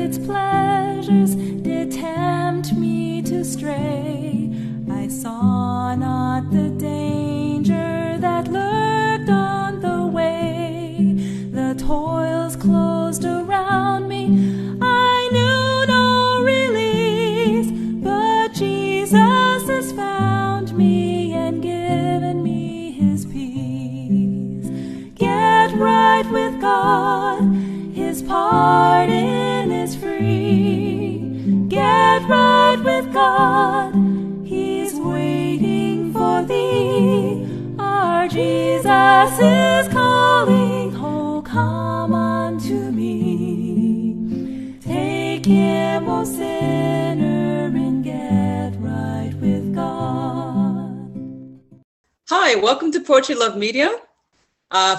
its pleasures did tempt me to stray. I saw not the danger that lurked on the way. The toils closed around me. I knew no release, but Jesus has found me and given me his peace. Get right with God, his pardon is free. Get right with God, he's waiting for thee. Our Jesus is calling, oh come unto me. Take him, O sinner, and get right with God. Hi, welcome to Poetry Love Media.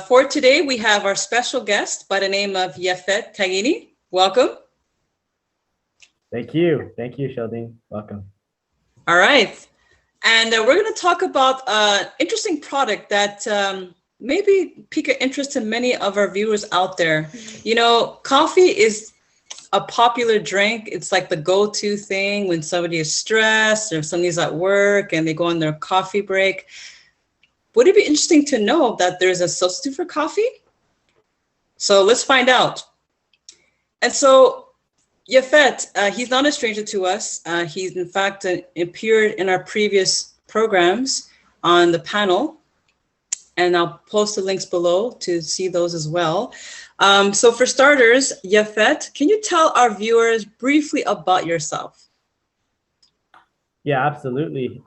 For today, we have our special guest by the name of Yafet Tegene. Welcome. Thank you. Thank you, Sheldon. Welcome. All right. And we're going to talk about an interesting product that maybe pique an interest in many of our viewers out there. You know, coffee is a popular drink. It's like the go-to thing when somebody is stressed or if somebody's at work and they go on their coffee break. Would it be interesting to know that there's a substitute for coffee? So let's find out. And so Yafet, he's not a stranger to us. He's in fact appeared in our previous programs on the panel, and I'll post the links below to see those as well. So for starters, Yafet, can you tell our viewers briefly about yourself? Yeah, absolutely.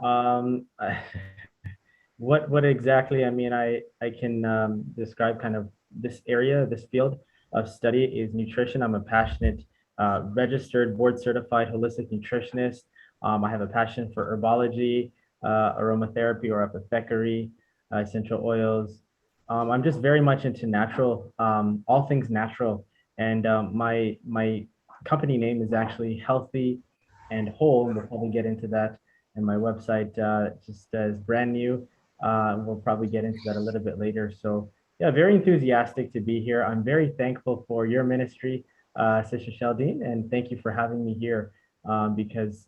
What exactly? I mean, I can describe kind of this area, this field of study is nutrition. I'm a passionate, registered, board certified holistic nutritionist. I have a passion for herbology, aromatherapy or apothecary, essential oils. I'm just very much into natural, all things natural. And my company name is actually Healthy and Whole, and we'll probably get into that. And my website just is brand new. We'll probably get into that a little bit later. So yeah, very enthusiastic to be here. I'm very thankful for your ministry, Sister Sheldon, and thank you for having me here because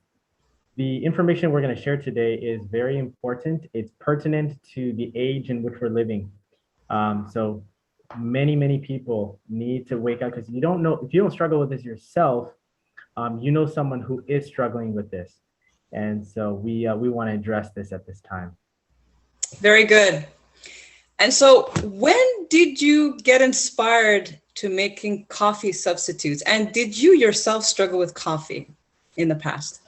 the information we're going to share today is very important. It's pertinent to the age in which we're living. So many people need to wake up because you don't know, if you don't struggle with this yourself, you know someone who is struggling with this. And so we want to address this at this time. Very good. And so when did you get inspired to making coffee substitutes? And did you yourself struggle with coffee in the past?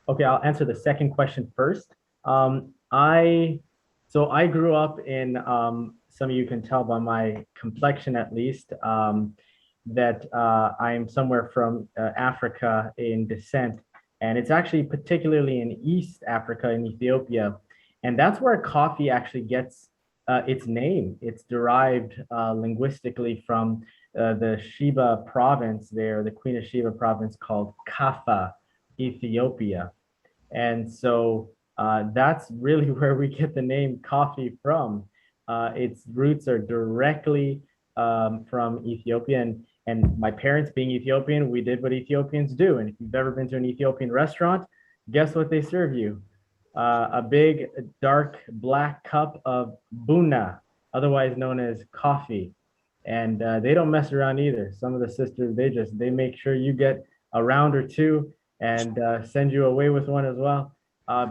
Okay, I'll answer the second question first. I grew up in, some of you can tell by my complexion at least, that I'm somewhere from Africa in descent. And it's actually particularly in East Africa, in Ethiopia. And that's where coffee actually gets its name. It's derived linguistically from the Sheba province there, the Queen of Sheba province called Kaffa, Ethiopia. And so that's really where we get the name coffee from. Its roots are directly from Ethiopia. And my parents being Ethiopian, we did what Ethiopians do. And if you've ever been to an Ethiopian restaurant, guess what they serve you? A big, dark, black cup of buna, otherwise known as coffee. And they don't mess around either. Some of the sisters, they make sure you get a round or two and send you away with one as well,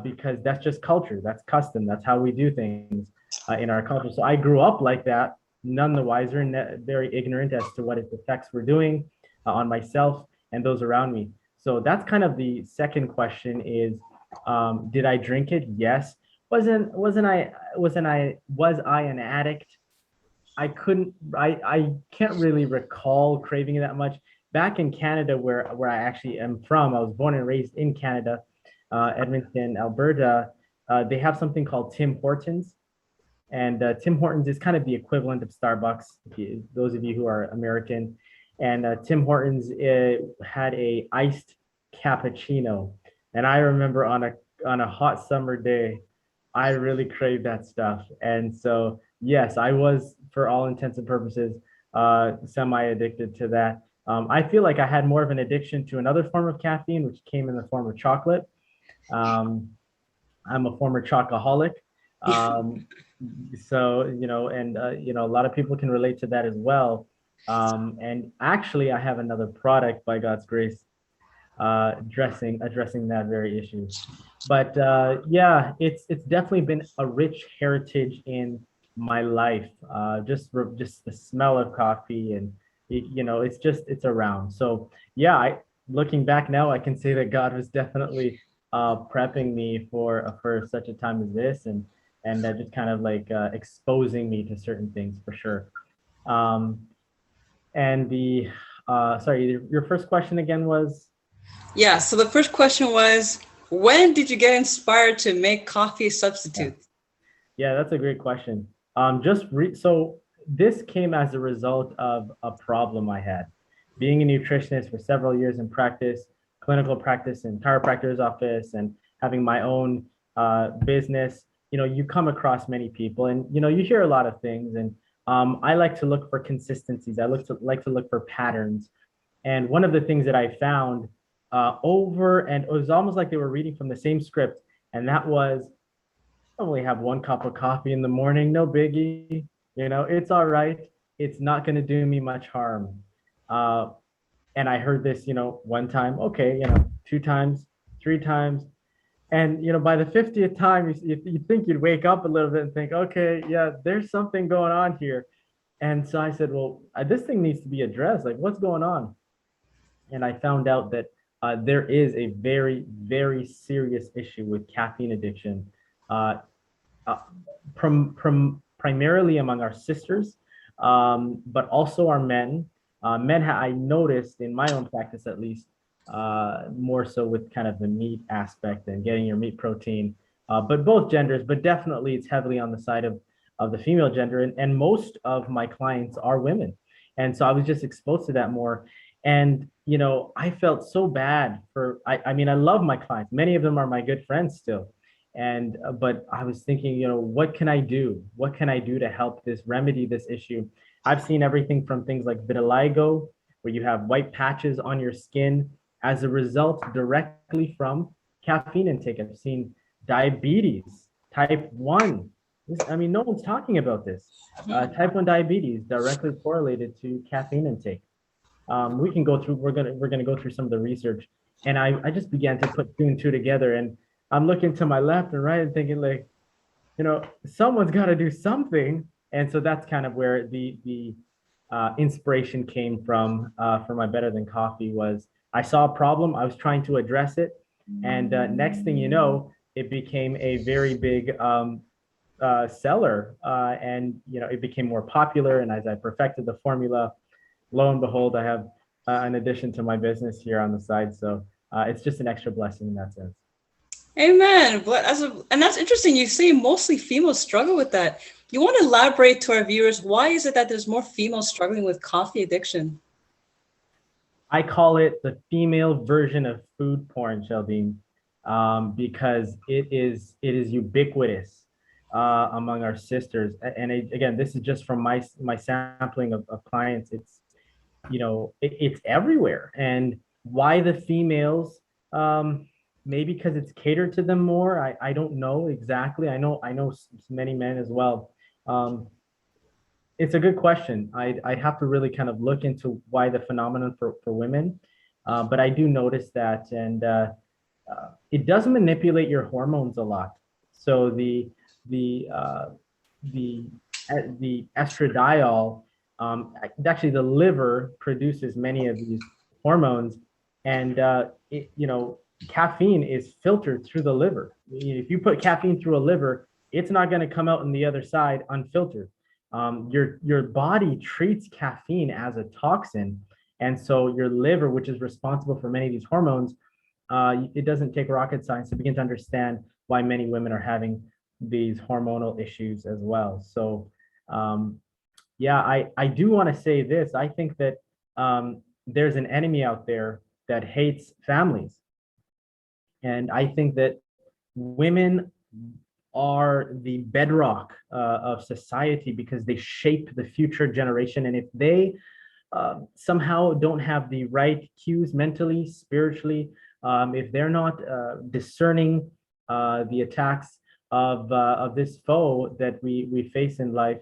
because that's just culture, that's custom, that's how we do things in our culture. So I grew up like that, none the wiser and very ignorant as to what its effects were doing on myself and those around me. So that's kind of the second question is, did I drink it? Yes. Was I an addict? I can't really recall craving it that much. Back in Canada, where I actually am from, I was born and raised in Canada, Edmonton, Alberta. They have something called Tim Hortons. And Tim Hortons is kind of the equivalent of Starbucks, those of you who are American. And Tim Hortons had a iced cappuccino. And I remember on a hot summer day, I really craved that stuff. And so, yes, I was, for all intents and purposes, semi-addicted to that. I feel like I had more of an addiction to another form of caffeine, which came in the form of chocolate. Um, I'm a former chocoholic. Um, so, a lot of people can relate to that as well. And actually, I have another product by God's grace addressing that very issue. But yeah, it's definitely been a rich heritage in my life. Just the smell of coffee, and it's around. So yeah, looking back now, I can say that God was definitely prepping me for such a time as this, and just kind of like exposing me to certain things for sure. Um, and the sorry, your first question again was. Yeah, so the first question was, when did you get inspired to make coffee Yeah. substitutes? Yeah, that's a great question. So this came as a result of a problem I had. Being a nutritionist for several years in practice, clinical practice in chiropractor's office, and having my own business, you come across many people, and you hear a lot of things. And I like to look for consistencies. I like to look for patterns. And one of the things that I found over and it was almost like they were reading from the same script, and that was only have one cup of coffee in the morning, no biggie. It's all right. It's not going to do me much harm. Uh, and I heard this, one time, okay, two times, three times. And, by the 50th time, you think you'd wake up a little bit and think, okay, yeah, there's something going on here. And so I said, well, this thing needs to be addressed. Like, what's going on? And I found out that there is a very, very serious issue with caffeine addiction. Uh, uh, Primarily among our sisters, but also our men. I noticed in my own practice, at least, more so with kind of the meat aspect and getting your meat protein, but both genders, but definitely it's heavily on the side of the female gender. And most of my clients are women. And so I was just exposed to that more. And, I felt so bad I mean, I love my clients. Many of them are my good friends still. And but I was thinking, what can I do? What can I do to help this remedy this issue? I've seen everything from things like vitiligo, where you have white patches on your skin as a result directly from caffeine intake. I've seen diabetes, type 1. I mean, no one's talking about this. Type 1 diabetes directly correlated to caffeine intake. We can go through, we're gonna go through some of the research. And I just began to put two and two together. And I'm looking to my left and right and thinking like, someone's got to do something. And so that's kind of where the inspiration came from for my Better Than Coffee. Was I saw a problem, I was trying to address it, and next thing you know, it became a very big seller, and it became more popular. And as I perfected the formula, lo and behold, I have an addition to my business here on the side. So it's just an extra blessing in that sense. Amen. And that's interesting. You say mostly females struggle with that. You want to elaborate to our viewers, why is it that there's more females struggling with coffee addiction? I call it the female version of food porn, Sheldon, because it is ubiquitous among our sisters. And again, this is just from my sampling of clients. It's it's everywhere. And why the females? Maybe because it's catered to them more. I don't know exactly. I know many men as well. It's a good question. I have to really kind of look into why the phenomenon for women, but I do notice that, and it does manipulate your hormones a lot. So the estradiol, actually the liver produces many of these hormones, and caffeine is filtered through the liver. If you put caffeine through a liver, it's not going to come out on the other side unfiltered. Your body treats caffeine as a toxin, and so your liver, which is responsible for many of these hormones, it doesn't take rocket science to begin to understand why many women are having these hormonal issues as well. So yeah, I do want to say this. I think that there's an enemy out there that hates families. And I think that women are the bedrock of society because they shape the future generation. And if they somehow don't have the right cues mentally, spiritually, if they're not discerning the attacks of this foe that we face in life,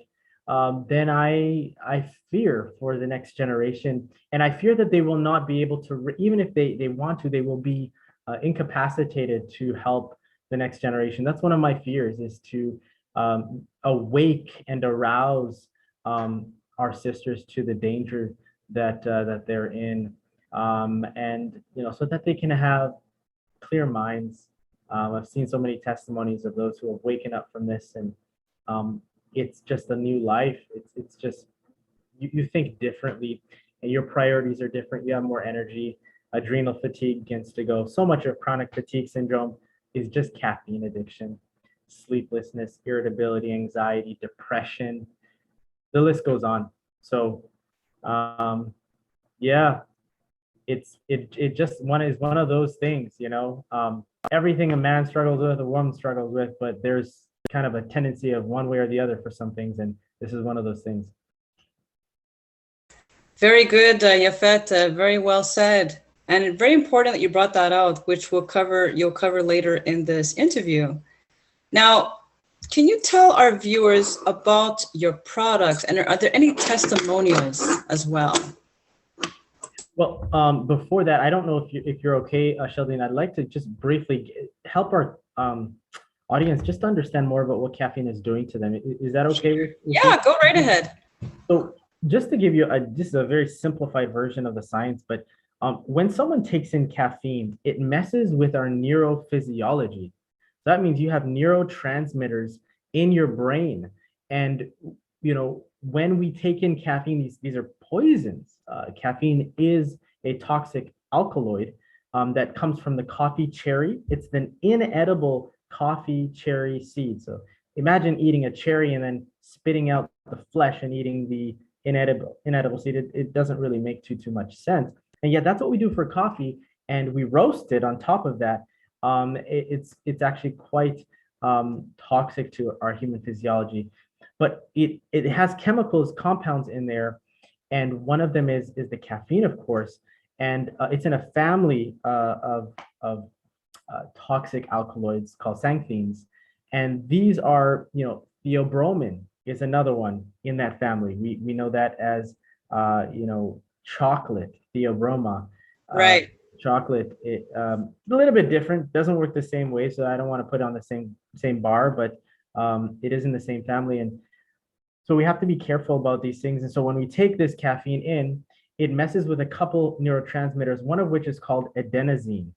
then I fear for the next generation, and I fear that they will not be able to, even if they want to, they will be incapacitated to help the next generation. That's one of my fears, is to awake and arouse our sisters to the danger that they're in, and so that they can have clear minds. I've seen so many testimonies of those who have waken up from this, and it's just a new life. It's just you think differently, and your priorities are different. You have more energy. Adrenal fatigue begins to go. So much of chronic fatigue syndrome is just caffeine addiction, sleeplessness, irritability, anxiety, depression. The list goes on. So yeah, it just is one of those things, everything a man struggles with, a woman struggles with, but there's kind of a tendency of one way or the other for some things, and this is one of those things. Very good, Yafet. Very well said, and very important that you brought that out, which you'll cover later in this interview. Now, can you tell our viewers about your products, and are there any testimonials as well? Well, before that, I don't know if you're okay, Sheldon. I'd like to just briefly help our audience just to understand more about what caffeine is doing to them. Is that okay with Yeah, go right ahead. So just to give you just a very simplified version of the science, but when someone takes in caffeine, it messes with our neurophysiology. That means you have neurotransmitters in your brain, and when we take in caffeine, these are poisons. Caffeine is a toxic alkaloid that comes from the coffee cherry. It's an inedible coffee cherry seed. So imagine eating a cherry and then spitting out the flesh and eating the inedible seed. It doesn't really make too much sense. And yet that's what we do for coffee, and we roast it on top of that. It's actually quite toxic to our human physiology, but it has compounds in there, and one of them is the caffeine, of course, and it's in a family of toxic alkaloids called xanthines, and these are, theobromine is another one in that family. We know that as chocolate, theobroma. Right. Chocolate, a little bit different, doesn't work the same way, so I don't want to put it on the same bar, but it is in the same family, and so we have to be careful about these things. And so when we take this caffeine in, it messes with a couple neurotransmitters, one of which is called adenosine.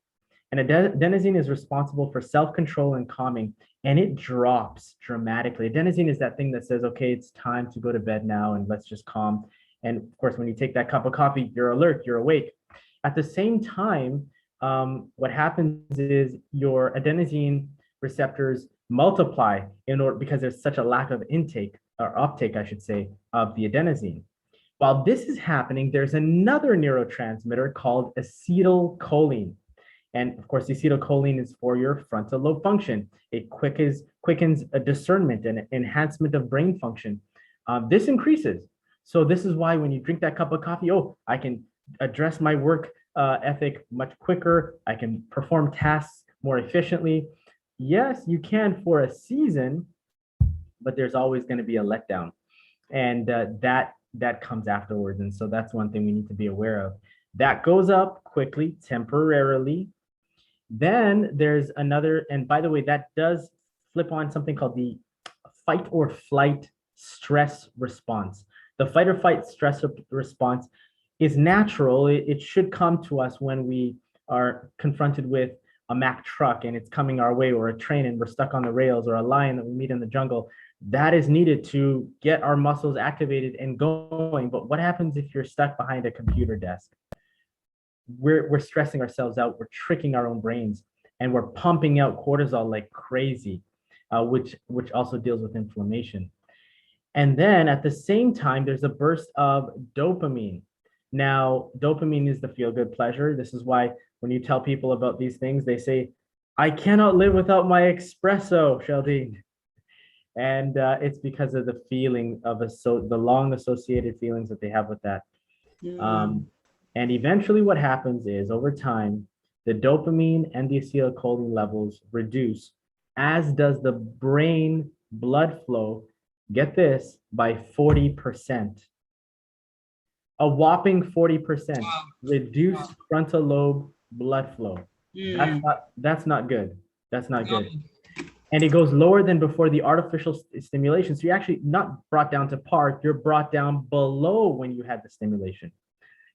And adenosine is responsible for self-control and calming, and it drops dramatically. Adenosine is that thing that says, okay, it's time to go to bed now, and let's just calm. And of course, when you take that cup of coffee, you're alert, you're awake. At the same time, what happens is your adenosine receptors multiply because there's such a lack of intake, or uptake, I should say, of the adenosine. While this is happening, there's another neurotransmitter called acetylcholine. And of course, acetylcholine is for your frontal lobe function. It quickens a discernment and enhancement of brain function. This increases. So this is why when you drink that cup of coffee, I can address my work ethic much quicker. I can perform tasks more efficiently. Yes, you can for a season, but there's always going to be a letdown, and that comes afterwards. And so that's one thing we need to be aware of. That goes up quickly, temporarily. Then there's another, and by the way, that does flip on something called the fight or flight stress response. The fight or flight stress response is natural. It should come to us when we are confronted with a Mack truck and it's coming our way, or a train and we're stuck on the rails, or a lion that we meet in the jungle. That is needed to get our muscles activated and going. But what happens if you're stuck behind a computer desk? We're stressing ourselves out. We're tricking our own brains, and we're pumping out cortisol like crazy, which also deals with inflammation. And then at the same time, there's a burst of dopamine. Now, dopamine is the feel-good pleasure. This is why when you tell people about these things, they say, I cannot live without my espresso, Sheldon. And it's because of the feeling of the long associated feelings that they have with that. And eventually what happens is over time, the dopamine and the acetylcholine levels reduce, as does the brain blood flow, get this, by 40%. A whopping 40% reduced frontal lobe blood flow. That's not good. That's not good. And it goes lower than before the artificial stimulation. So you're actually not brought down to par, you're brought down below when you had the stimulation,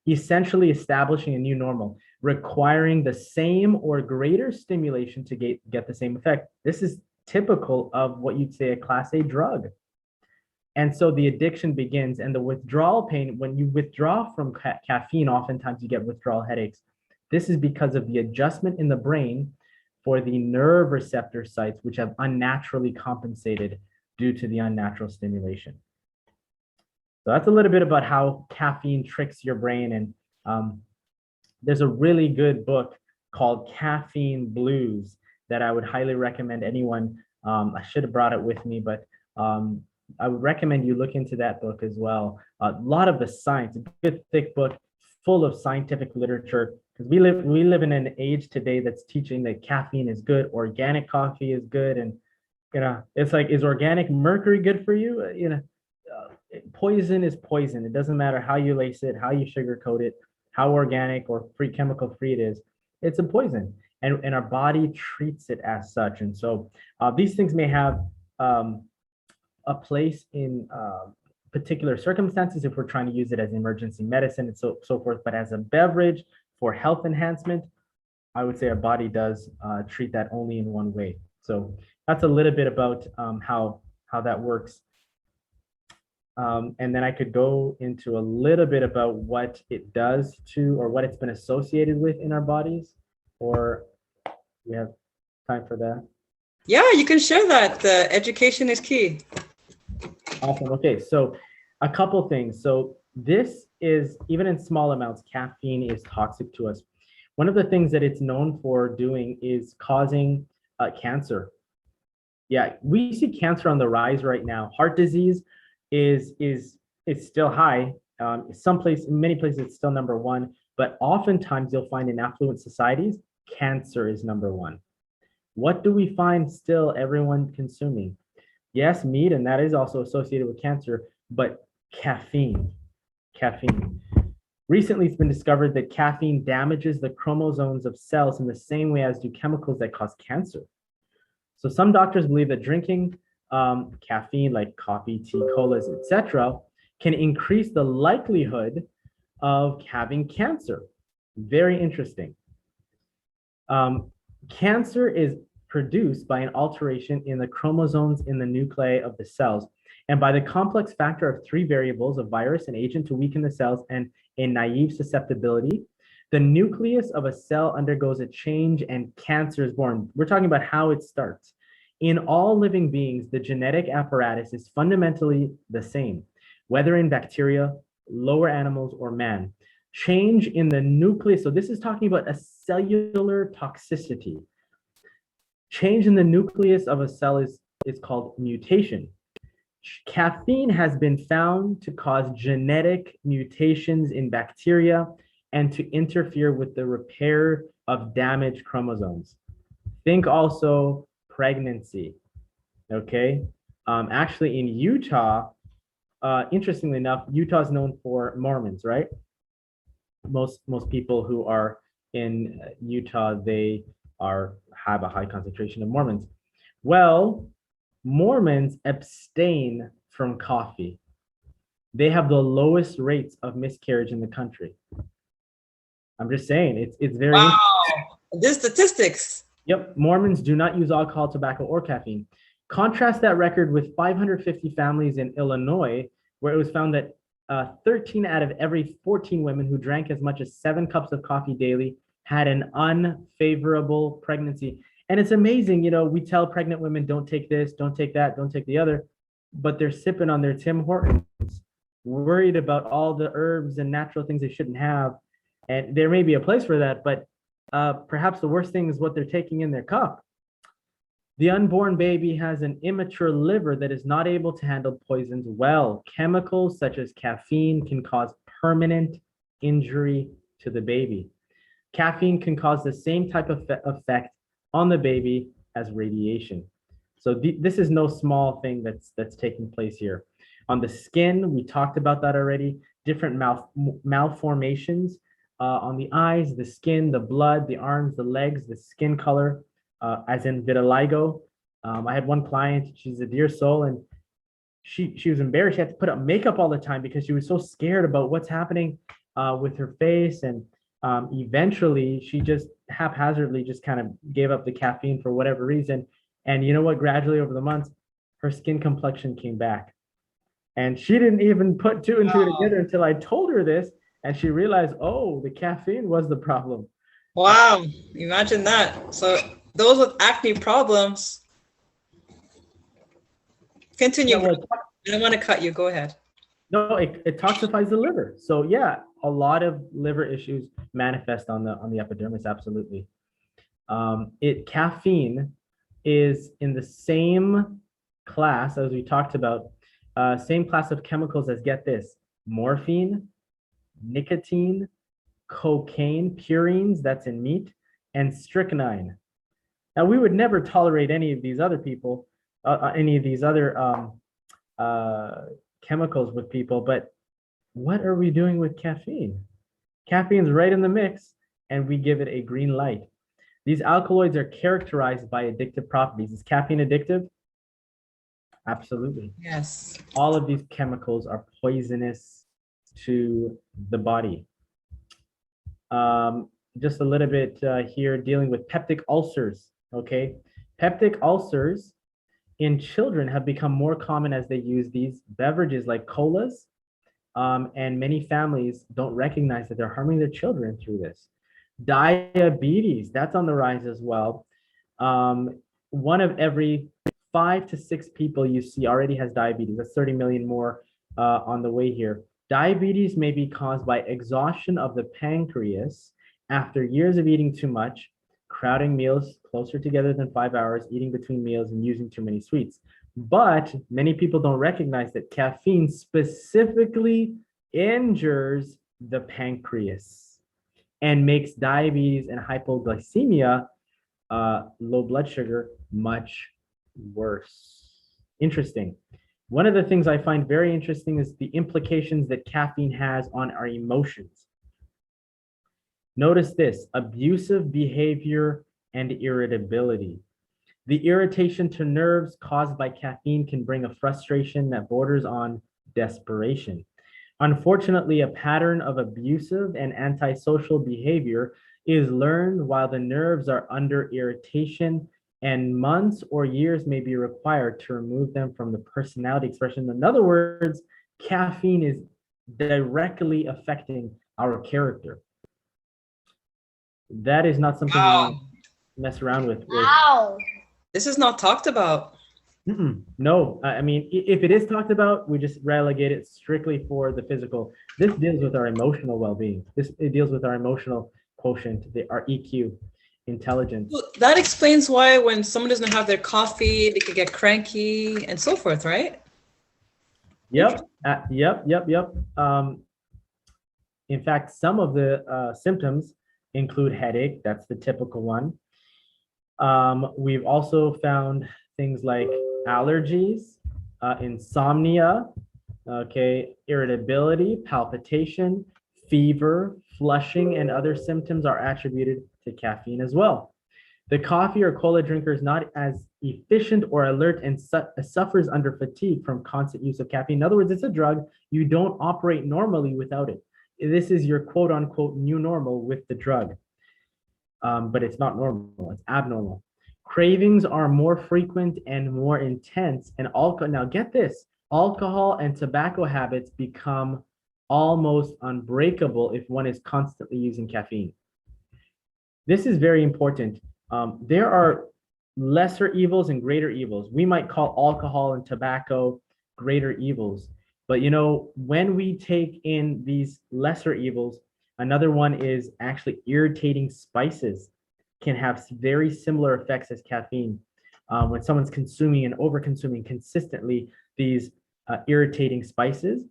essentially establishing a new normal, requiring the same or greater stimulation to get the same effect. This is typical of what you'd say a class A drug. And so the addiction begins, and the withdrawal pain, when you withdraw from caffeine, oftentimes you get withdrawal headaches. This is because of the adjustment in the brain for the nerve receptor sites, which have unnaturally compensated due to the unnatural stimulation. So that's a little bit about how caffeine tricks your brain. And there's a really good book called Caffeine Blues that I would highly recommend anyone. I should have brought it with me, but I would recommend you look into that book as well. A lot of the science, a good thick book full of scientific literature, because we live in an age today that's teaching that caffeine is good, organic coffee is good, and it's like, is organic mercury good for you? Poison is poison. It doesn't matter how you lace it, how you sugarcoat it, how organic or chemical free it is. It's a poison, and our body treats it as such. And so these things may have a place in particular circumstances if we're trying to use it as emergency medicine and so forth. But as a beverage for health enhancement, I would say our body does treat that only in one way. So that's a little bit about how that works. And then I could go into a little bit about what it does to, or what it's been associated with in our bodies, or we have time for that? Yeah, you can share that. The education is key. Awesome. Okay, so a couple things. So this is, even in small amounts, caffeine is toxic to us. One of the things that it's known for doing is causing cancer. Yeah, we see cancer on the rise right now. Heart disease is still high. In many places it's still number one, but oftentimes you'll find in affluent societies, cancer is number one. What do we find still everyone consuming? Yes, meat, and that is also associated with cancer, but caffeine. Recently, it's been discovered that caffeine damages the chromosomes of cells in the same way as do chemicals that cause cancer. So some doctors believe that drinking caffeine, like coffee, tea, colas, etc., can increase the likelihood of having cancer. Very interesting. Cancer is produced by an alteration in the chromosomes in the nuclei of the cells, and by the complex factor of 3 variables, a virus, an agent to weaken the cells, and a naive susceptibility. The nucleus of a cell undergoes a change and cancer is born. We're talking about how it starts. In all living beings, the genetic apparatus is fundamentally the same, whether in bacteria, lower animals, or man. Change in the nucleus, so this is talking about a cellular toxicity. Change in the nucleus of a cell is called mutation. Caffeine has been found to cause genetic mutations in bacteria and to interfere with the repair of damaged chromosomes. Think also pregnancy, okay? Actually in Utah, interestingly enough, Utah is known for Mormons, right? Most people who are in Utah, they have a high concentration of Mormons. Well, Mormons abstain from coffee. They have the lowest rates of miscarriage in the country. I'm just saying, it's very wow. This statistics. Yep, Mormons do not use alcohol, tobacco, or caffeine. Contrast that record with 550 families in Illinois, where it was found that 13 out of every 14 women who drank as much as 7 cups of coffee daily had an unfavorable pregnancy. And it's amazing, we tell pregnant women, don't take this, don't take that, don't take the other, but they're sipping on their Tim Hortons, worried about all the herbs and natural things they shouldn't have. And there may be a place for that, but perhaps the worst thing is what they're taking in their cup. The unborn baby has an immature liver that is not able to handle poisons well. Chemicals such as caffeine can cause permanent injury to the baby. Caffeine can cause the same type of effect on the baby as radiation. So this is no small thing that's taking place here. On the skin, we talked about that already. Different malformations on the eyes, the skin, the blood, the arms, the legs, the skin color, as in vitiligo. I had one client, she's a dear soul, and she was embarrassed. She had to put up makeup all the time because she was so scared about what's happening with her face. And eventually she just haphazardly just kind of gave up the caffeine for whatever reason. And you know what? Gradually over the months, her skin complexion came back. And she didn't even put two and two together until I told her this. And she realized, oh, the caffeine was the problem. Wow. Imagine that. So those with acne problems, continue. Yeah, well, I don't want to cut you. Go ahead. No, it toxifies the liver. So yeah, a lot of liver issues manifest on the epidermis. Absolutely. Caffeine is in the same class as we talked about, same class of chemicals as, get this, morphine, nicotine, cocaine, purines, that's in meat, and strychnine. Now, we would never tolerate any of these other people, any of these other chemicals with people, but what are we doing with caffeine? Caffeine's right in the mix, and we give it a green light. These alkaloids are characterized by addictive properties. Is caffeine addictive? Absolutely. Yes. All of these chemicals are poisonous to the body. Just a little bit here dealing with peptic ulcers, okay? Peptic ulcers in children have become more common as they use these beverages like colas, and many families don't recognize that they're harming their children through this. Diabetes, that's on the rise as well. One of every 5 to 6 people you see already has diabetes. That's 30 million more on the way here. Diabetes may be caused by exhaustion of the pancreas after years of eating too much, crowding meals closer together than 5 hours, eating between meals, and using too many sweets. But many people don't recognize that caffeine specifically injures the pancreas and makes diabetes and hypoglycemia, low blood sugar, much worse. Interesting. One of the things I find very interesting is the implications that caffeine has on our emotions. Notice this: abusive behavior and irritability. The irritation to nerves caused by caffeine can bring a frustration that borders on desperation. Unfortunately, a pattern of abusive and antisocial behavior is learned while the nerves are under irritation, and months or years may be required to remove them from the personality expression. In other words, caffeine is directly affecting our character. That is not something we mess around with. Wow. This is not talked about. No, I mean, if it is talked about, we just relegate it strictly for the physical. This deals with our emotional well-being. It deals with our emotional quotient, our EQ, intelligence. Well, that explains why when someone doesn't have their coffee, they could get cranky and so forth, right? Yep. In fact, some of the symptoms include headache. That's the typical one. We've also found things like allergies, insomnia, okay, irritability, palpitation, fever, flushing, and other symptoms are attributed to caffeine as well. The coffee or cola drinker is not as efficient or alert and suffers under fatigue from constant use of caffeine. In other words, it's a drug. You don't operate normally without it. This is your quote unquote new normal with the drug. But it's not normal, it's abnormal. Cravings are more frequent and more intense, and now get this, alcohol and tobacco habits become almost unbreakable if one is constantly using caffeine. This is very important. There are lesser evils and greater evils. We might call alcohol and tobacco greater evils, but you know, when we take in these lesser evils, another one is actually irritating spices can have very similar effects as caffeine. When someone's consuming and over-consuming consistently these irritating spices,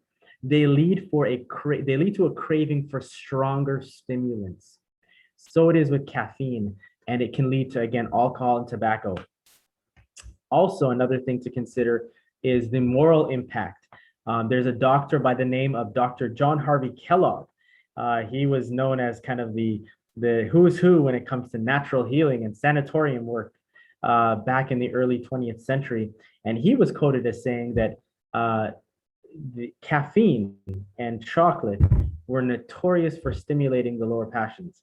they lead to a craving for stronger stimulants. So it is with caffeine, and it can lead to, again, alcohol and tobacco. Also, another thing to consider is the moral impact. There's a doctor by the name of Dr. John Harvey Kellogg. He was known as kind of the who's who when it comes to natural healing and sanatorium work back in the early 20th century. And he was quoted as saying that the caffeine and chocolate were notorious for stimulating the lower passions.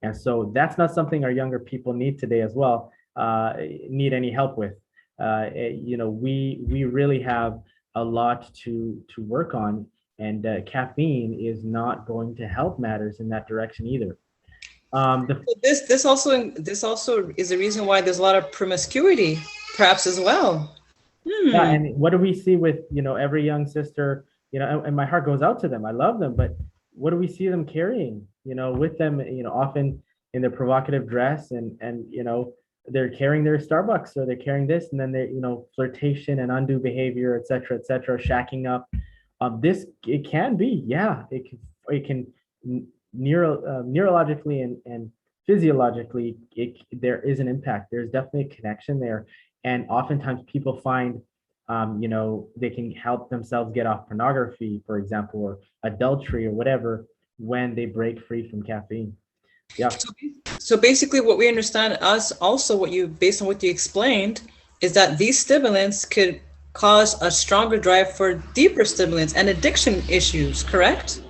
And so that's not something our younger people need today as well, need any help with. We really have a lot to work on, and caffeine is not going to help matters in that direction either. This also is the reason why there's a lot of promiscuity, perhaps as well. Yeah, and what do we see with every young sister? And my heart goes out to them. I love them, but what do we see them carrying? With them, often in their provocative dress, and they're carrying their Starbucks, or they're carrying this, and then they flirtation and undue behavior, et cetera, shacking up. It can be, yeah, it can neurologically and physiologically, there is an impact. There's definitely a connection there, and oftentimes people find they can help themselves get off pornography, for example, or adultery or whatever, when they break free from caffeine. Yeah. So basically what we understand based on what you explained, is that these stimulants could cause a stronger drive for deeper stimulants and addiction issues, correct?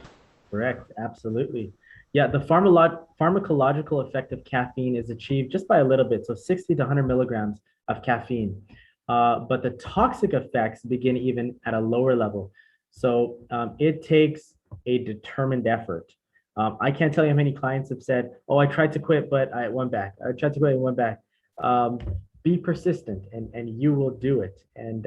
Correct, absolutely. Yeah, the pharmacological effect of caffeine is achieved just by a little bit, so 60 to 100 milligrams of caffeine. But the toxic effects begin even at a lower level. So it takes a determined effort. I can't tell you how many clients have said, "Oh, I tried to quit, but I went back. I tried to quit, and went back." Be persistent, and you will do it. And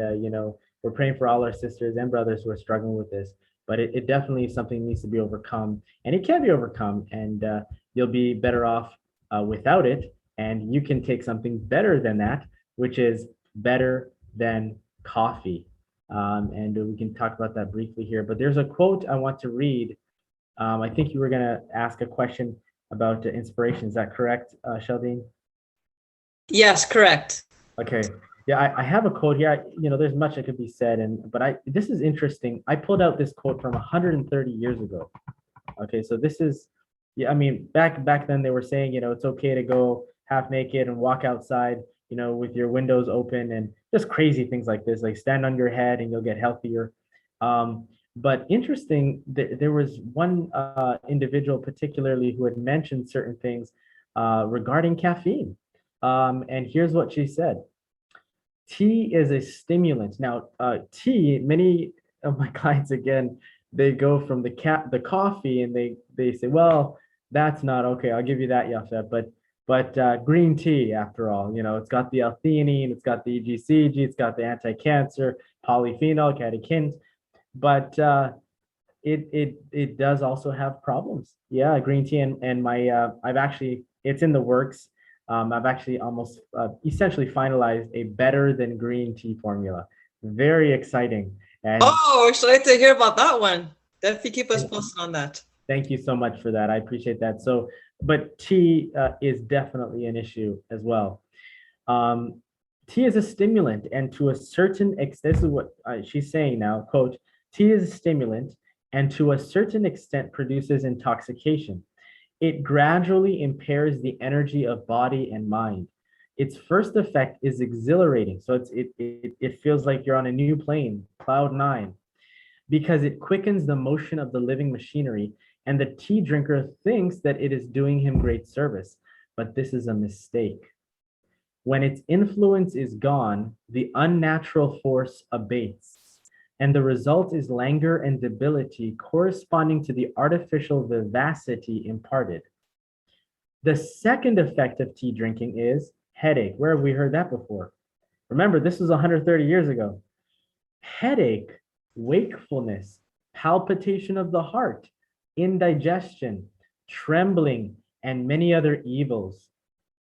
we're praying for all our sisters and brothers who are struggling with this. But it definitely is something that needs to be overcome, and it can be overcome. And you'll be better off without it. And you can take something better than that, which is better than coffee. And we can talk about that briefly here. But there's a quote I want to read. I think you were going to ask a question about inspiration. Is that correct, Sheldine? Yes, correct. Okay. Yeah, I have a quote here. There's much that could be said, but this is interesting. I pulled out this quote from 130 years ago. Okay, so this is, yeah, I mean, back then they were saying, it's okay to go half naked and walk outside, with your windows open, and just crazy things like this, like stand on your head and you'll get healthier. But interesting, there was one individual particularly who had mentioned certain things regarding caffeine. And here's what she said. Tea is a stimulant. Now, tea, many of my clients, again, they go from the coffee, and they say, well, that's not okay. I'll give you that, Yafet. But green tea, after all, it's got the L-theanine, it's got the EGCG, it's got the anti-cancer, polyphenol, catechins, but it does also have problems. Yeah, green tea, and my it's in the works. I've actually almost essentially finalized a better than green tea formula. Very exciting. And should I like to hear about that one? Definitely keep us posted on that. Thank you so much for that. I appreciate that. So, but tea is definitely an issue as well. Tea is a stimulant, and to a certain extent, this is what she's saying now, quote, tea is a stimulant, and to a certain extent produces intoxication. It gradually impairs the energy of body and mind. Its first effect is exhilarating. So it feels like you're on a new plane, cloud 9, because it quickens the motion of the living machinery, and the tea drinker thinks that it is doing him great service. But this is a mistake. When its influence is gone, the unnatural force abates, and the result is languor and debility corresponding to the artificial vivacity imparted. The second effect of tea drinking is headache. Where have we heard that before? Remember, this was 130 years ago. Headache, wakefulness, palpitation of the heart, indigestion, trembling, and many other evils.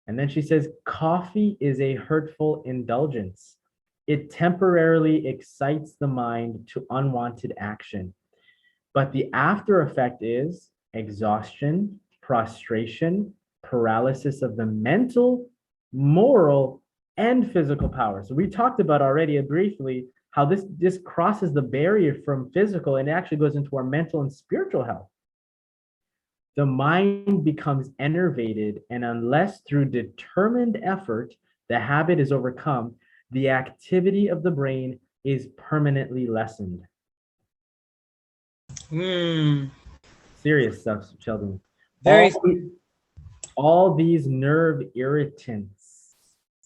And then she says, coffee is a hurtful indulgence. It temporarily excites the mind to unwanted action. But the after effect is exhaustion, prostration, paralysis of the mental, moral, and physical power. So we talked about already briefly how this crosses the barrier from physical and actually goes into our mental and spiritual health. The mind becomes enervated, and unless through determined effort the habit is overcome, the activity of the brain is permanently lessened. Serious stuff, Sheldon. All these nerve irritants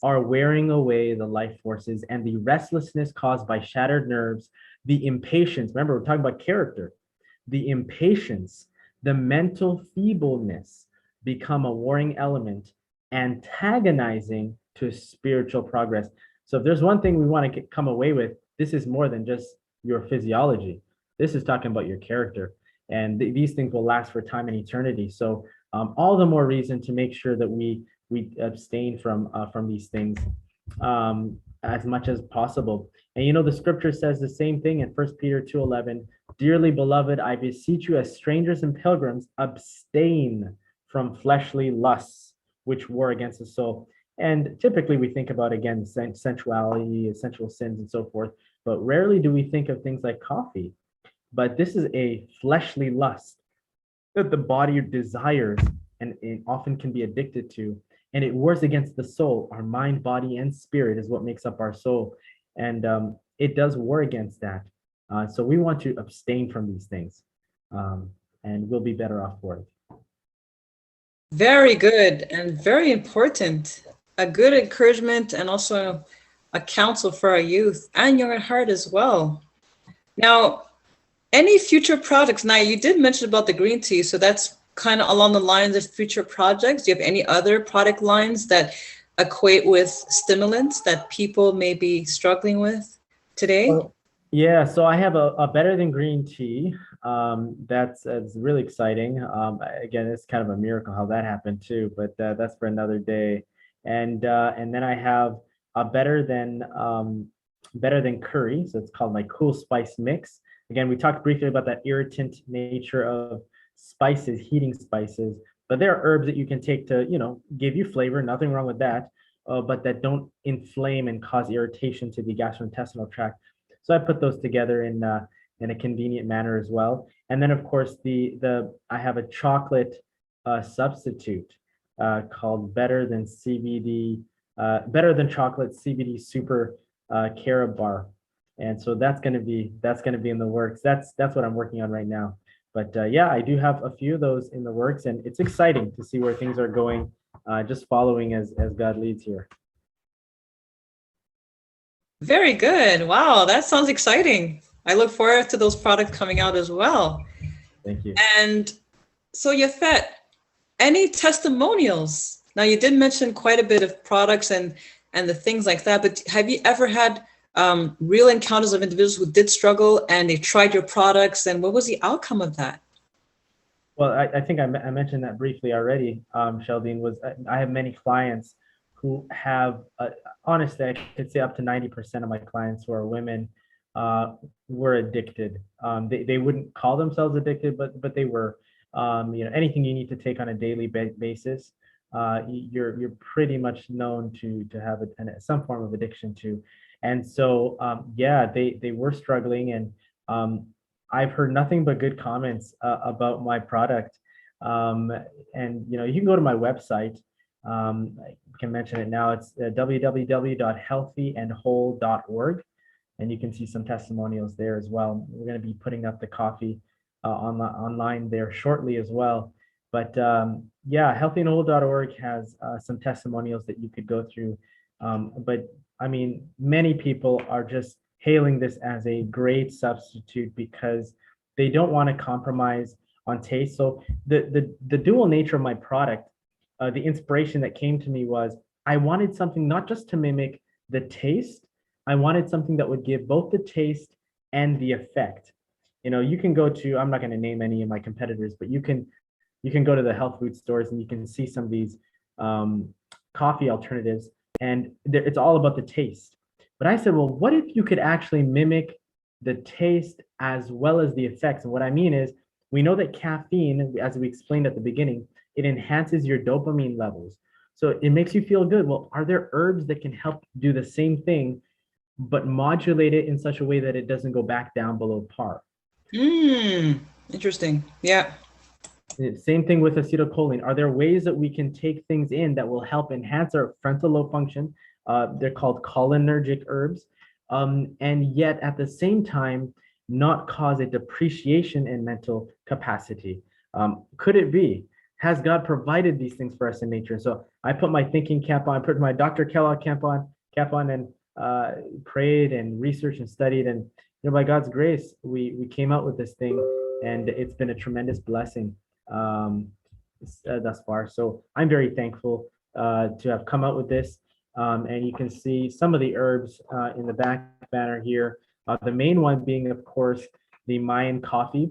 are wearing away the life forces, and the restlessness caused by shattered nerves, the impatience, remember we're talking about character, the impatience, the mental feebleness become a warring element, antagonizing to spiritual progress. So if there's one thing we want to come away with, this is more than just your physiology. This is talking about your character, and these things will last for time and eternity. So all the more reason to make sure that we abstain from these things as much as possible. And you know, the scripture says the same thing in 1 Peter 2:11. Dearly beloved, I beseech you as strangers and pilgrims, abstain from fleshly lusts which war against the soul. And typically we think about, again, sensuality, sensual sins, and so forth, but rarely do we think of things like coffee. But this is a fleshly lust that the body desires and it often can be addicted to. And it wars against the soul. Our mind, body, and spirit is what makes up our soul. And it does war against that. So we want to abstain from these things, and we'll be better off for it. Very good and very important. A good encouragement and also a counsel for our youth and young at heart as well. Now, any future projects? Now, you did mention about the green tea, so that's kind of along the lines of future projects. Do you have any other product lines that equate with stimulants that people may be struggling with today? Well, yeah, so I have a better than green tea. That's really exciting. Again, it's kind of a miracle how that happened too, but that's for another day. And then I have a better than curry. So it's called my cool spice mix. Again, we talked briefly about that irritant nature of spices, heating spices, but there are herbs that you can take to, you know, give you flavor, nothing wrong with that, but that don't inflame and cause irritation to the gastrointestinal tract. So I put those together in a convenient manner as well. And then of course I have a chocolate substitute called Better Than CBD, Better Than Chocolate CBD Super Carob Bar. And so that's going to be in the works. That's what I'm working on right now. But yeah, I do have a few of those in the works, and it's exciting to see where things are going, just following as God leads here. Very good. Wow, that sounds exciting. I look forward to those products coming out as well. Thank you. And so Yafet, any testimonials? Now, you did mention quite a bit of products and the things like that, but have you ever had real encounters of individuals who did struggle and they tried your products, and what was the outcome of that? Well, I think I mentioned that briefly already, Sheldon, I have many clients who have, honestly, I could say up to 90% of my clients who are women were addicted. They wouldn't call themselves addicted, but they were. You know, anything you need to take on a daily basis, you're pretty much known to have some form of addiction to. And so, yeah, they were struggling, and I've heard nothing but good comments about my product. And, you know, you can go to my website. I can mention it now. It's www.healthyandwhole.org. And you can see some testimonials there as well. We're going to be putting up the coffee online there shortly as well. But yeah, healthyandwhole.org has some testimonials that you could go through. But I mean, many people are just hailing this as a great substitute because they don't want to compromise on taste. So the dual nature of my product, the inspiration that came to me was I wanted something not just to mimic the taste, I wanted something that would give both the taste and the effect. You know, you can go to, I'm not going to name any of my competitors, but you can go to the health food stores and you can see some of these coffee alternatives, and it's all about the taste. But I said, well, what if you could actually mimic the taste as well as the effects. And what I mean is, we know that caffeine, as we explained at the beginning, it enhances your dopamine levels. So it makes you feel good. Well, are there herbs that can help do the same thing, but modulate it in such a way that it doesn't go back down below par? Interesting. Yeah. Same thing with acetylcholine. Are there ways that we can take things in that will help enhance our frontal lobe function? They're called cholinergic herbs. And yet at the same time, not cause a depreciation in mental capacity. Could it be? Has God provided these things for us in nature? So I put my thinking cap on, put my Dr. Kellogg cap on, and prayed and researched and studied. And by God's grace, we came out with this thing, and it's been a tremendous blessing thus far. So I'm very thankful to have come out with this. And you can see some of the herbs in the back banner here. The main one being, of course, the Mayan Coffee.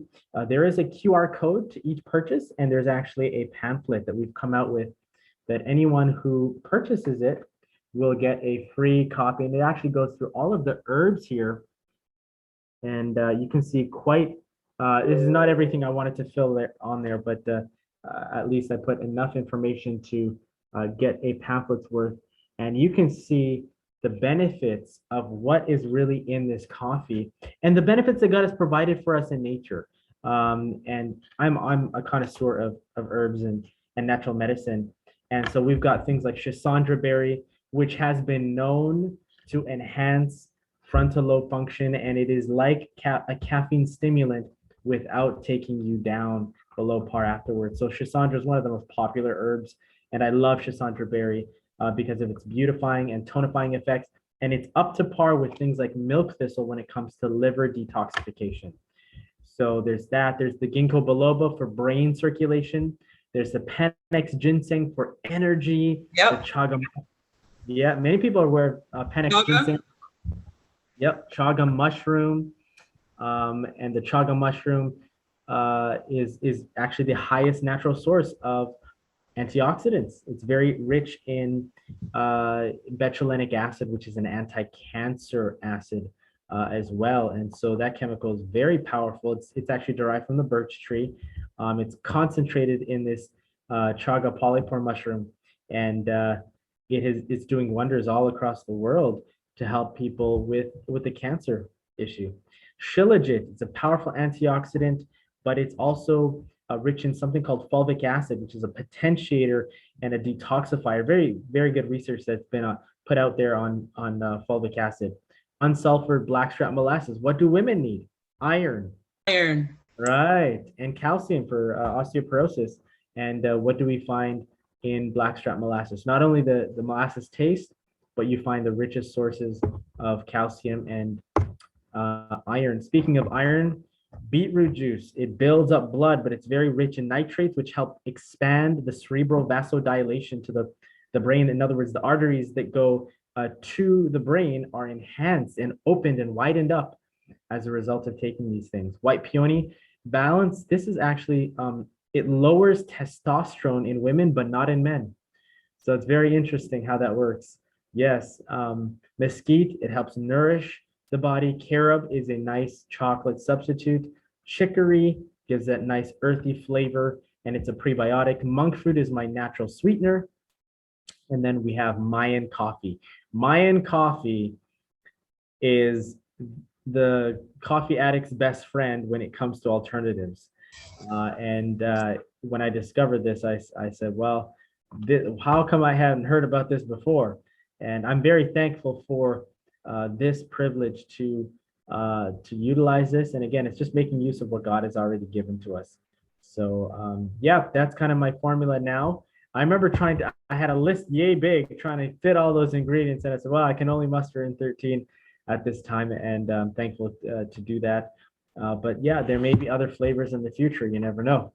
There is a QR code to each purchase, and there's actually a pamphlet that we've come out with that anyone who purchases it will get a free copy. And it actually goes through all of the herbs here. And you can see quite, this is not everything I wanted to fill on there, but at least I put enough information to get a pamphlet's worth. And you can see the benefits of what is really in this coffee and the benefits that God has provided for us in nature. And I'm a connoisseur of herbs and natural medicine. And so we've got things like Schisandra berry, which has been known to enhance frontal lobe function, and it is like a caffeine stimulant without taking you down below par afterwards. So Schisandra is one of the most popular herbs, and I love Schisandra berry because of its beautifying and tonifying effects, and it's up to par with things like milk thistle when it comes to liver detoxification. So there's that. There's the ginkgo biloba for brain circulation. There's the Panax ginseng for energy. Yep. The chaga. Yeah, many people are aware of Panax ginseng. Yep, chaga mushroom, and the chaga mushroom is actually the highest natural source of antioxidants. It's very rich in betulinic acid, which is an anti-cancer acid as well. And so that chemical is very powerful. It's actually derived from the birch tree. It's concentrated in this chaga polypore mushroom, and it's doing wonders all across the world to help people with the cancer issue. Shilajit, it's a powerful antioxidant, but it's also rich in something called fulvic acid, which is a potentiator and a detoxifier. Very, very good research that's been put out there on fulvic acid. Unsulfured blackstrap molasses. What do women need? Iron. Iron. Right. And calcium for osteoporosis. And what do we find in blackstrap molasses? Not only the molasses taste, but you find the richest sources of calcium and iron. Speaking of iron, beetroot juice, it builds up blood, but it's very rich in nitrates, which help expand the cerebral vasodilation to the brain. In other words, the arteries that go to the brain are enhanced and opened and widened up as a result of taking these things. White peony, balance. This is actually, it lowers testosterone in women, but not in men. So it's very interesting how that works. Yes, mesquite, it helps nourish the body. Carob is a nice chocolate substitute. Chicory gives that nice earthy flavor, and it's a prebiotic. Monk fruit is my natural sweetener. And then we have Mayan coffee. Mayan coffee is the coffee addict's best friend when it comes to alternatives. And when I discovered this, I said, well, how come I hadn't heard about this before? And I'm very thankful for this privilege to utilize this. And again, it's just making use of what God has already given to us. So yeah, that's kind of my formula now. I remember I had a list yay big, trying to fit all those ingredients. And I said, well, I can only muster in 13 at this time. And I'm thankful to do that. But yeah, there may be other flavors in the future. You never know.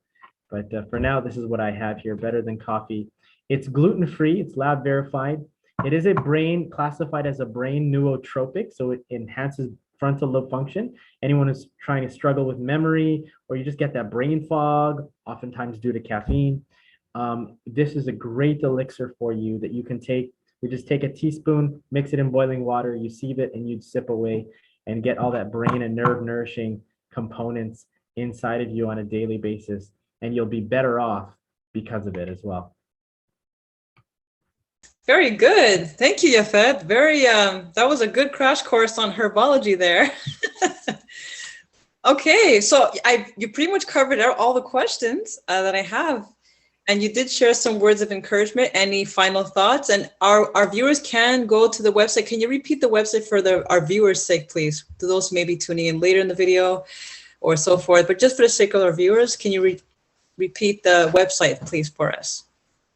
But for now, this is what I have here, Better Than Coffee. It's gluten-free, it's lab verified. It is classified as a brain nootropic, so it enhances frontal lobe function. Anyone who's trying to struggle with memory, or you just get that brain fog, oftentimes due to caffeine, this is a great elixir for you that you can take. You just take a teaspoon, mix it in boiling water, you sieve it, and you sip away. and get all that brain and nerve nourishing components inside of you on a daily basis, and you'll be better off because of it as well. Very good. Thank you, Yafet. That was a good crash course on herbology there. Okay, so you pretty much covered all the questions that I have, and you did share some words of encouragement. Any final thoughts? And our viewers can go to the website. Can you repeat the website for our viewers' sake, please? To those maybe tuning in later in the video or so forth, but just for the sake of our viewers, can you repeat the website, please, for us?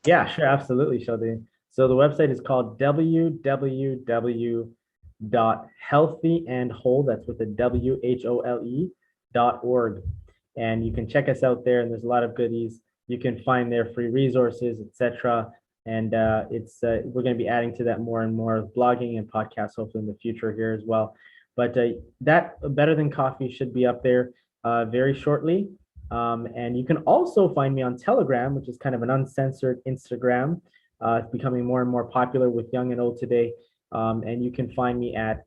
Yeah, sure, absolutely, Sheldon. So the website is called www.healthyandwhole, that's with a WHOLE.org. And you can check us out there, and there's a lot of goodies. You can find there free resources, etc. And we're going to be adding to that more and more, blogging and podcasts hopefully in the future here as well. But that Better Than Coffee should be up there very shortly. And you can also find me on Telegram, which is kind of an uncensored Instagram. It's becoming more and more popular with young and old today. And you can find me at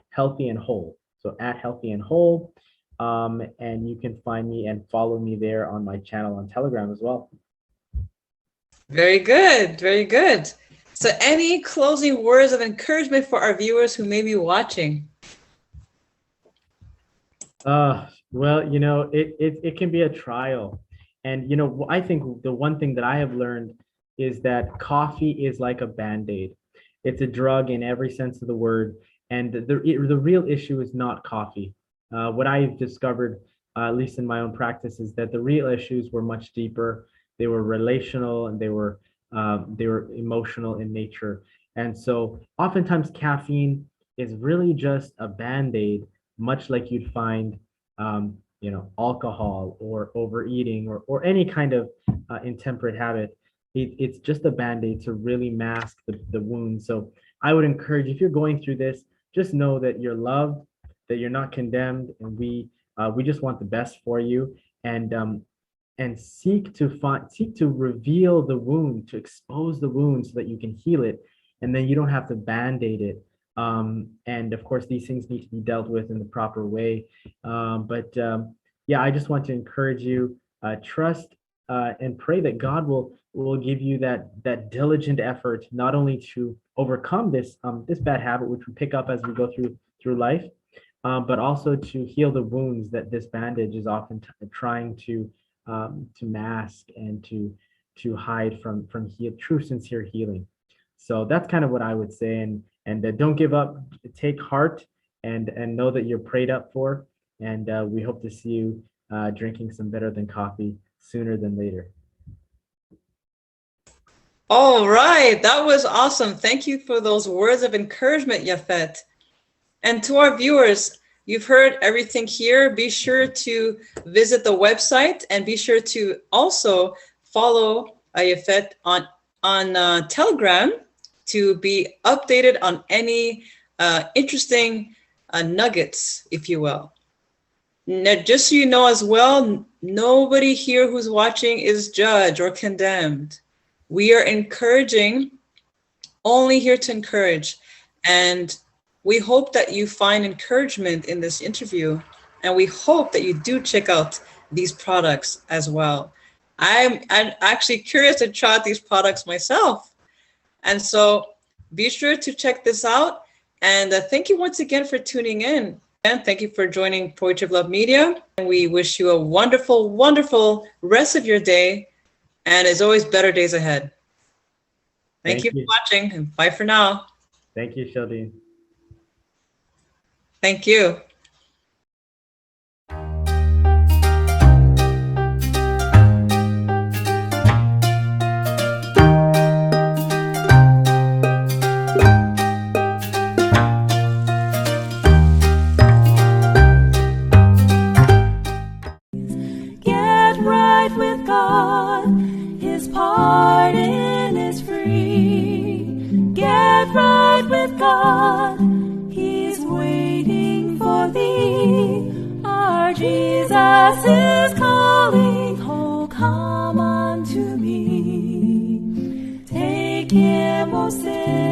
Healthy and Whole. So at Healthy and Whole. And you can find me and follow me there on my channel on Telegram as well. Very good. Very good. So any closing words of encouragement for our viewers who may be watching? Well, it can be a trial. And, I think the one thing that I have learned is that coffee is like a Band-Aid. It's a drug in every sense of the word. And the real issue is not coffee. What I've discovered, at least in my own practice, is that the real issues were much deeper. They were relational, and they were emotional in nature. And so oftentimes caffeine is really just a Band-Aid, much like you'd find alcohol or overeating or any kind of intemperate habit. It's just a Band-Aid to really mask the wound. So I would encourage, if you're going through this, just know that you're loved, that you're not condemned, and we just want the best for you, and seek to reveal the wound, to expose the wound so that you can heal it, and then you don't have to Band-Aid it. And of course, these things need to be dealt with in the proper way. Yeah, I just want to encourage you, trust and pray that God will give you that diligent effort, not only to overcome this bad habit, which we pick up as we go through life, but also to heal the wounds that this bandage is often trying to mask and to hide from true, sincere healing. So that's kind of what I would say. And don't give up, take heart, and know that you're prayed up for. And we hope to see you drinking some Better Than Coffee sooner than later. All right, that was awesome. Thank you for those words of encouragement, Yafet. And to our viewers, you've heard everything here. Be sure to visit the website, and be sure to also follow Yafet on Telegram to be updated on any interesting nuggets, if you will. Now, just so you know as well, nobody here who's watching is judged or condemned. We are encouraging, only here to encourage. And we hope that you find encouragement in this interview. And we hope that you do check out these products as well. I'm actually curious to try out these products myself. And so be sure to check this out. And thank you once again for tuning in. And thank you for joining Poetry of Love Media. And we wish you a wonderful, wonderful rest of your day. And as always, better days ahead. Thank you for watching, and bye for now. Thank you, Sheldon. Thank you. Get right with God, His pardon is free. Get right with God, He's waiting for thee. Our Jesus is calling, oh come unto me. Take Him, O sin.